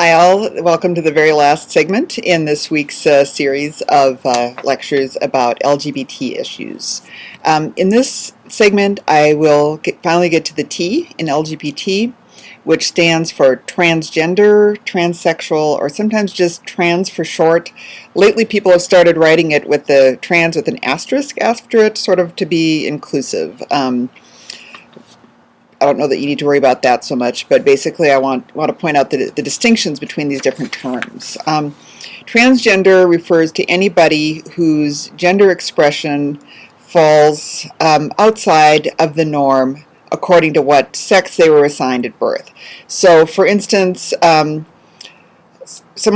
Hi all, welcome to the very last segment in this week's series of lectures about LGBT issues. In this segment I will finally get to the T in LGBT, which stands for transgender, transsexual, or sometimes just trans for short. Lately people have started writing it with the trans with an asterisk after it, sort of to be inclusive. I don't know that you need to worry about that so much, but basically I want to point out the distinctions between these different terms. Transgender refers to anybody whose gender expression falls outside of the norm according to what sex they were assigned at birth. So for instance, someone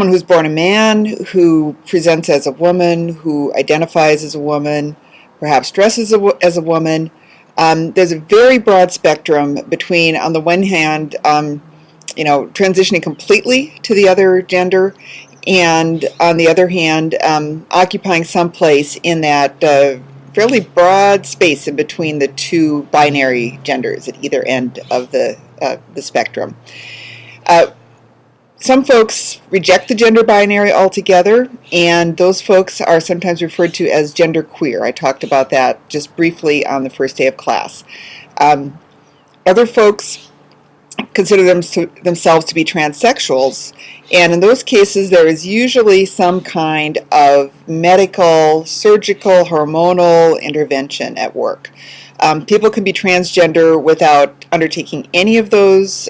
who's born a man, who presents as a woman, who identifies as a woman, perhaps dresses as a woman. There's a very broad spectrum between, on the one hand, transitioning completely to the other gender, and on the other hand, occupying some place in that fairly broad space in between the two binary genders at either end of the spectrum. Some folks reject the gender binary altogether, and those folks are sometimes referred to as genderqueer. I talked about that just briefly on the first day of class. Other folks consider themselves to be transsexuals, and in those cases there is usually some kind of medical, surgical, hormonal intervention at work. People can be transgender without undertaking any of those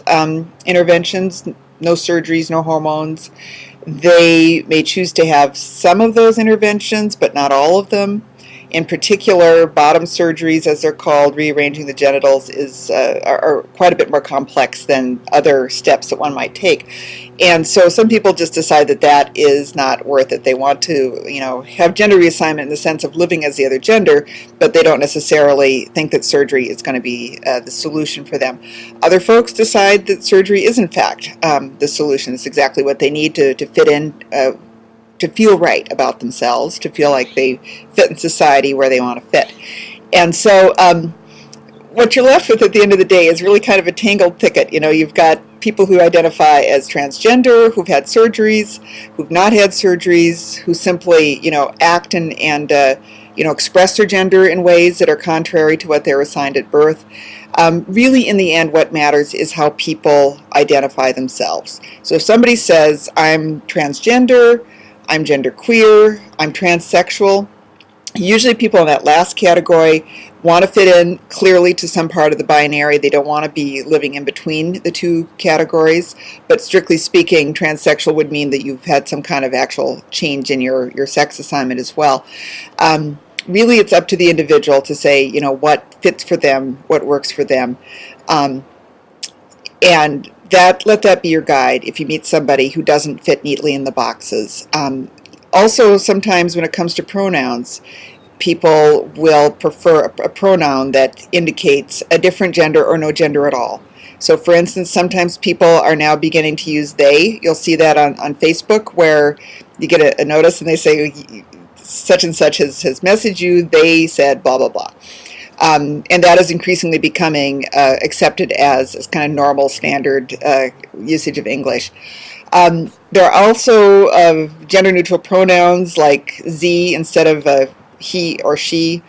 interventions. No surgeries, no hormones. They may choose to have some of those interventions, but not all of them. In particular, bottom surgeries, as they're called, rearranging the genitals, are quite a bit more complex than other steps that one might take. And so some people just decide that that is not worth it. They want to, have gender reassignment in the sense of living as the other gender, but they don't necessarily think that surgery is going to be the solution for them. Other folks decide that surgery is, in fact, the solution. It's exactly what they need to fit in, to feel right about themselves, to feel like they fit in society where they want to fit. And so what you're left with at the end of the day is really kind of a tangled thicket. You've got people who identify as transgender, who've had surgeries, who've not had surgeries, who simply, act and express their gender in ways that are contrary to what they were assigned at birth. Really, in the end, what matters is how people identify themselves. So if somebody says, I'm transgender, I'm genderqueer, I'm transsexual, usually people in that last category want to fit in clearly to some part of the binary. They don't want to be living in between the two categories. But strictly speaking, transsexual would mean that you've had some kind of actual change in your sex assignment as well. Really, it's up to the individual to say, what fits for them, what works for them. And let that be your guide if you meet somebody who doesn't fit neatly in the boxes. Also, sometimes when it comes to pronouns, people will prefer a pronoun that indicates a different gender or no gender at all. So for instance, sometimes people are now beginning to use they. You'll see that on Facebook, where you get a notice and they say, such and such has messaged you, they said blah, blah, blah. And that is increasingly becoming accepted as kind of normal, standard usage of English. There are also gender-neutral pronouns like Z instead of he or she.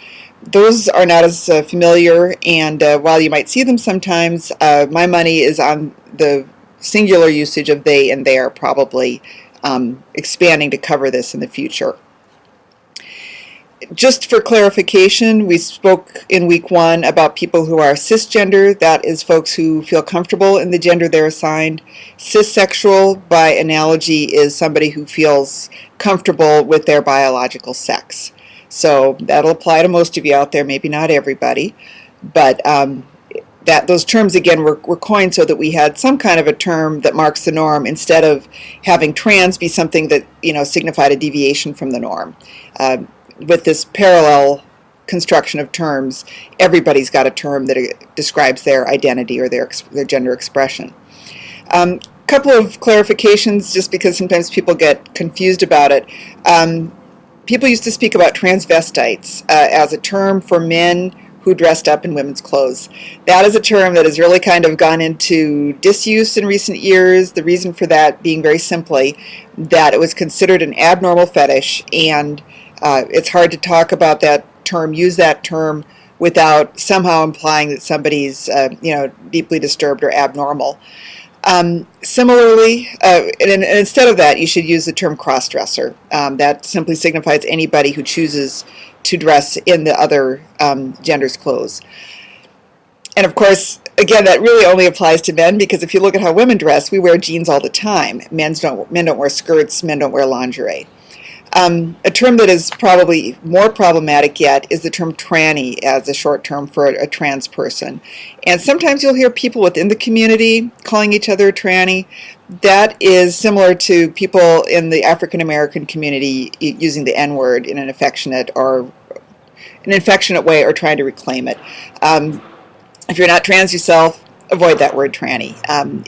Those are not as familiar, and while you might see them sometimes, my money is on the singular usage of they and their, probably expanding to cover this in the future. Just for clarification, we spoke in week 1 about people who are cisgender. That is folks who feel comfortable in the gender they're assigned. Cissexual, by analogy, is somebody who feels comfortable with their biological sex. So that'll apply to most of you out there, maybe not everybody. But those terms, again, were coined so that we had some kind of a term that marks the norm instead of having trans be something that signified a deviation from the norm. With this parallel construction of terms, everybody's got a term that describes their identity or their gender expression. Couple of clarifications, just because sometimes people get confused about it. People used to speak about transvestites as a term for men who dressed up in women's clothes. That is a term that has really kind of gone into disuse in recent years. The reason for that being very simply that it was considered an abnormal fetish, and it's hard to talk about that term, use that term, without somehow implying that somebody's deeply disturbed or abnormal. Similarly, and instead of that, you should use the term cross-dresser. That simply signifies anybody who chooses to dress in the other gender's clothes. And of course, again, that really only applies to men, because if you look at how women dress, we wear jeans all the time. Men don't wear skirts, men don't wear lingerie. A term that is probably more problematic yet is the term tranny as a short term for a trans person. And sometimes you'll hear people within the community calling each other a tranny. That is similar to people in the African American community using the N-word in an affectionate way, or trying to reclaim it. If you're not trans yourself, avoid that word tranny.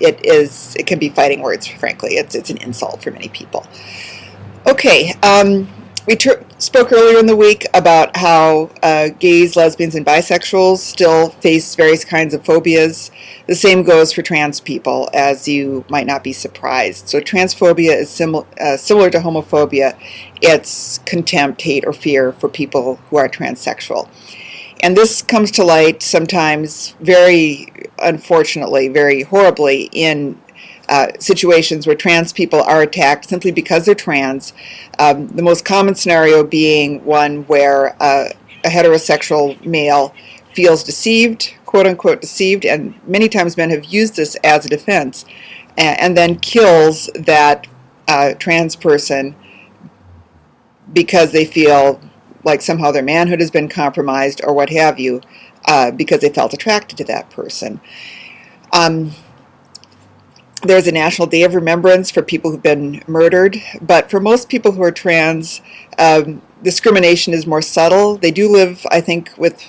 It can be fighting words, frankly. It's an insult for many people. Okay, we spoke earlier in the week about how gays, lesbians, and bisexuals still face various kinds of phobias. The same goes for trans people, as you might not be surprised. So transphobia is similar to homophobia. It's contempt, hate, or fear for people who are transsexual. And this comes to light sometimes, very unfortunately, very horribly, in situations where trans people are attacked simply because they're trans. The most common scenario being one where a heterosexual male feels deceived, quote unquote deceived, and many times men have used this as a defense, and then kills that trans person because they feel like somehow their manhood has been compromised, or what have you, because they felt attracted to that person. There's a National Day of Remembrance for people who've been murdered, but for most people who are trans, discrimination is more subtle. They do live, I think, with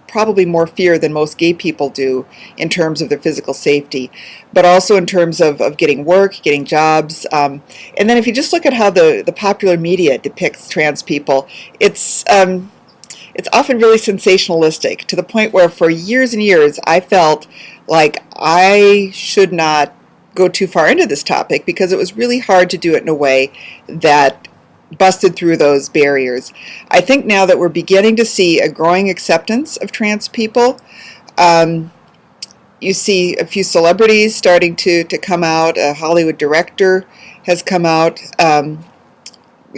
probably more fear than most gay people do in terms of their physical safety, but also in terms of getting work, getting jobs. And then if you just look at how the popular media depicts trans people, it's often really sensationalistic, to the point where for years and years I felt like I should not go too far into this topic, because it was really hard to do it in a way that busted through those barriers. I think now that we're beginning to see a growing acceptance of trans people, you see a few celebrities starting to come out. A Hollywood director has come out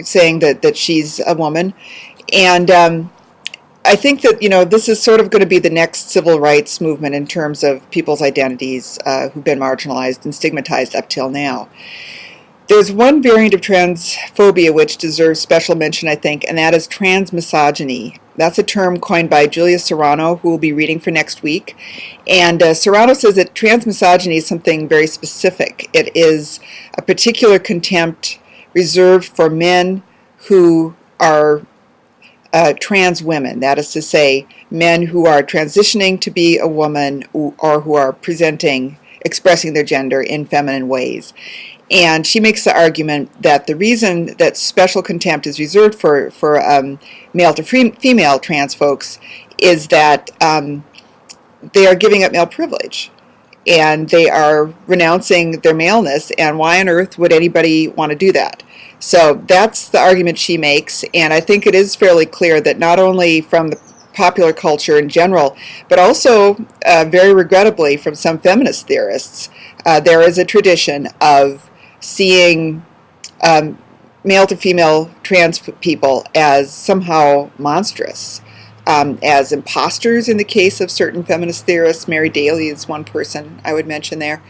saying that she's a woman. And I think that, this is sort of going to be the next civil rights movement in terms of people's identities who've been marginalized and stigmatized up till now. There's one variant of transphobia which deserves special mention, I think, and that is transmisogyny. That's a term coined by Julia Serrano, who we'll be reading for next week. And Serrano says that transmisogyny is something very specific. It is a particular contempt reserved for men who are trans women. That is to say, men who are transitioning to be a woman, or who are expressing their gender in feminine ways. And she makes the argument that the reason that special contempt is reserved for male to female trans folks is that they are giving up male privilege, and they are renouncing their maleness, and why on earth would anybody want to do that? So that's the argument she makes, and I think it is fairly clear that not only from the popular culture in general, but also, very regrettably, from some feminist theorists, there is a tradition of seeing male to female trans people as somehow monstrous, as imposters in the case of certain feminist theorists. Mary Daly is one person I would mention there,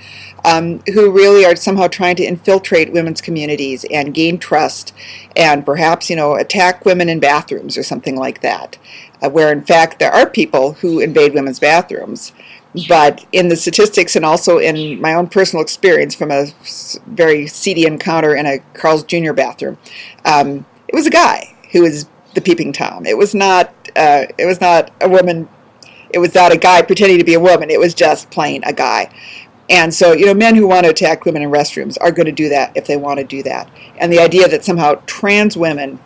who really are somehow trying to infiltrate women's communities and gain trust, and perhaps, attack women in bathrooms or something like that, where in fact there are people who invade women's bathrooms. But in the statistics, and also in my own personal experience from a very seedy encounter in a Carl's Jr. bathroom, it was a guy who was the peeping Tom. It was not a woman. It was not a guy pretending to be a woman. It was just plain a guy. And so, men who want to attack women in restrooms are going to do that if they want to do that. And the idea that somehow trans women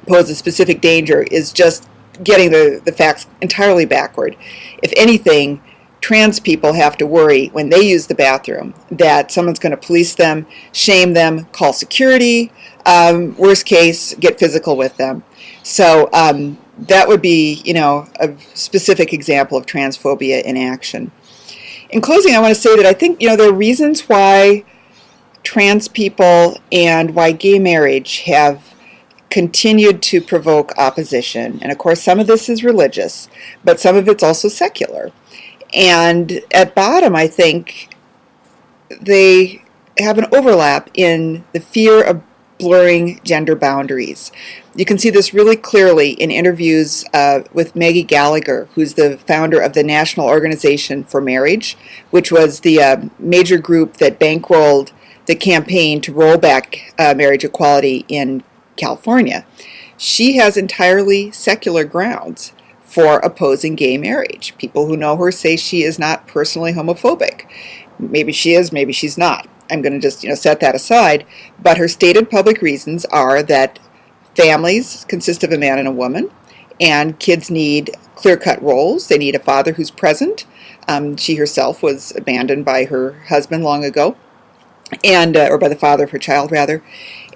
pose a specific danger is just getting the facts entirely backward. If anything, trans people have to worry when they use the bathroom that someone's going to police them, shame them, call security, worst case, get physical with them. So that would be, a specific example of transphobia in action. In closing, I want to say that I think, there are reasons why trans people and why gay marriage have continued to provoke opposition. And of course, some of this is religious, but some of it's also secular. And at bottom, I think they have an overlap in the fear of blurring gender boundaries. You can see this really clearly in interviews with Maggie Gallagher, who's the founder of the National Organization for Marriage, which was the major group that bankrolled the campaign to roll back marriage equality in California. She has entirely secular grounds for opposing gay marriage. People who know her say she is not personally homophobic. Maybe she is, maybe she's not. I'm going to just set that aside. But her stated public reasons are that families consist of a man and a woman, and kids need clear-cut roles. They need a father who's present. She herself was abandoned by her husband long ago, and or by the father of her child, rather.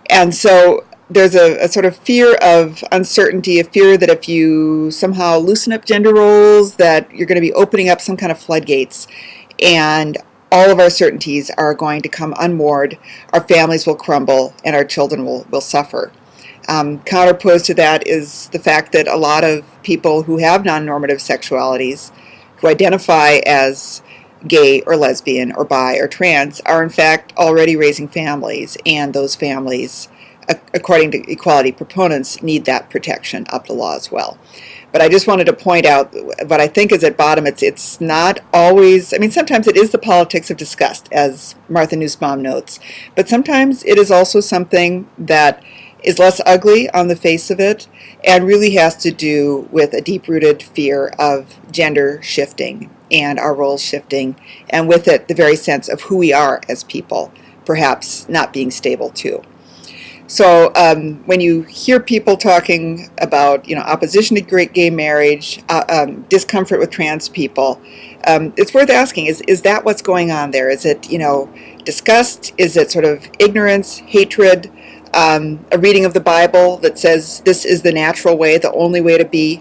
And so there's a sort of fear of uncertainty, a fear that if you somehow loosen up gender roles, that you're going to be opening up some kind of floodgates, and all of our certainties are going to come unmoored, our families will crumble, and our children will suffer. Counterposed to that is the fact that a lot of people who have non-normative sexualities, who identify as gay or lesbian or bi or trans, are in fact already raising families, and those families, according to equality proponents, need that protection of the law as well. But I just wanted to point out what I think is at bottom. It's not always, sometimes it is the politics of disgust, as Martha Nussbaum notes, but sometimes it is also something that is less ugly on the face of it and really has to do with a deep-rooted fear of gender shifting and our roles shifting, and with it the very sense of who we are as people, perhaps not being stable too. So when you hear people talking about, opposition to gay marriage, discomfort with trans people, it's worth asking, is that what's going on there? Is it, disgust? Is it sort of ignorance, hatred, a reading of the Bible that says this is the natural way, the only way to be?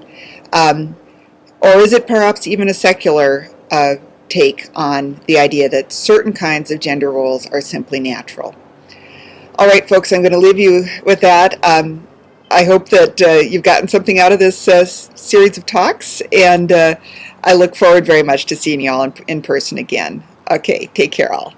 Or is it perhaps even a secular take on the idea that certain kinds of gender roles are simply natural? All right, folks, I'm going to leave you with that. I hope that you've gotten something out of this series of talks, and I look forward very much to seeing you all in person again. Okay, take care all.